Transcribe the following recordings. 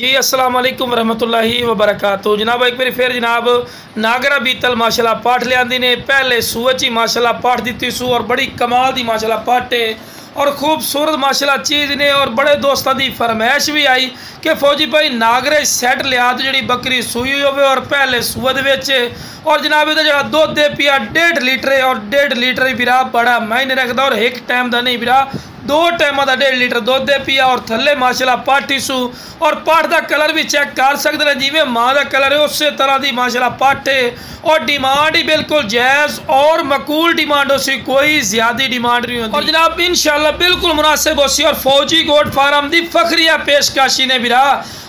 जी अस्सलाम वालेकुम रहमतुल्लाहि व बरकातहू। जनाब एक बार फिर जनाब नागरा बीतल माशाल्लाह पाठ लियांदी ने पहले सूच ही माशाल्लाह पाठ दी सू और बड़ी कमाल दी माशाल्लाह पाठ है और खूबसूरत माशाल्लाह चीज़ ने और बड़े दोस्तों की फरमाइश भी आई कि फौजी भाई नागरे सैट लिया तो जी बकरी सूई होवे और पहले सूद बेचे और जनाब ये जो दुध दे पिया 1.5 लीटर है और 1.5 लीटर ही बिरा बड़ा मायने रखता और एक टाइम का नहीं बिरा 2 टाइम का 1.5 लीटर दुध दे पिया और थले माशाल्लाह पाठी सू और पाठ का कलर भी चेक कर सकते हैं जिमें माँ का कलर है उस तरह की माशाल्लाह पाठ है और डिमांड ही बिल्कुल जायज़ और मकूल डिमांड होसी, कोई ज़्यादा डिमांड नहीं होती और जनाब इंशाल्लाह बिल्कुल मुनासिब होसी और फौजी गोट फार्म की फखरिया पेशकशी ने बिरा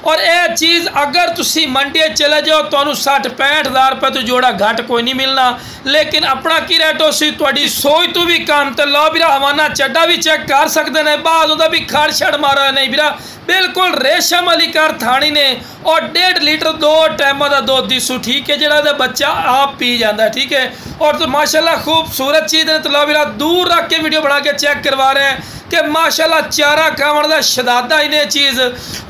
और यह चीज़ अगर तुसी मंडी चले जाओ तो 60-65 हज़ार रुपये तो जोड़ा घट कोई नहीं मिलना, लेकिन अपना की रेट होसी थोड़ी सोच तो भी कम तो लो बिरा हवाना चड्डा भी चेक कर सकते हैं बाद उदा भी खड़ छड़ मारो नहीं बिरा बिल्कुल रेशम वाली कर थानी ने और 1.5 लीटर 2 टाइमों का दुध दीसू ठीक है जरा बच्चा आप पी जाता है ठीक है और तो माशाल्लाह खूबसूरत चीज़ है। तो लो बिरा दूर रख के वीडियो बना के चेक करवा रहे हैं कि माशाल्लाह चारा खावन का शदादा इन्हें चीज़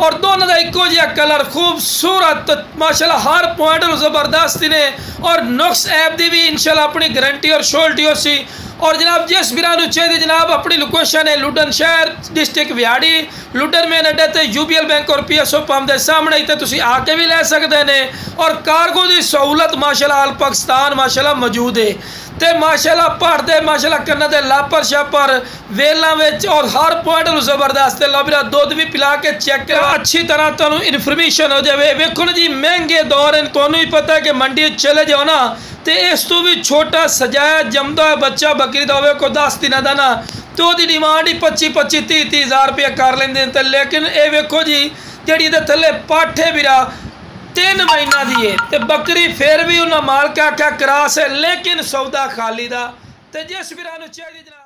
और दोनों का इको जिहा कलर खूबसूरत माशाल्लाह हर पॉइंट जबरदस्त ने और नुक्स ऐप की भी इंशाल्लाह अपनी गारंटी और श्योरिटी होसी और जनाब जिस बिरा चाहिए जनाब अपनी लोकेशन है लुडन शहर डिस्ट्रिक्ट विहाड़ी लुडन मेन अड्डे ते यूबीएल बैंक और PSO पंप के सामने इतने तुसी आके भी ले सकते हैं और कार्गो की सहूलत माशाल्लाह अल पाकिस्तान माशाल्लाह मौजूद है ते माशाल्लाह पढ़ते माशाल्लाह करने दे लापर शापर वेलों में और हर पॉइंट जबरदस्त लबरा दुध भी पिला के चेक करो अच्छी तरह तुहानू इन्फॉर्मेशन हो जाए। वेखो जी महंगे दौर हैं तुहानू ही पता है कि मंडी चले जाओ ना तो इस तो भी छोटा सजाया जमदा है बच्चा बकरी का हो को 10 दिन का ना तो वही डिमांड ही 25-30 हज़ार रुपया कर लेंगे, लेकिन ये वेखो जी जी थले पाठे बिरा 3 महीना दी है तो बकरी फिर भी उन्हें माल क्या क्या क्रास है लेकिन सौदा खाली दा तो जिस बिरा चाहिए जनाब।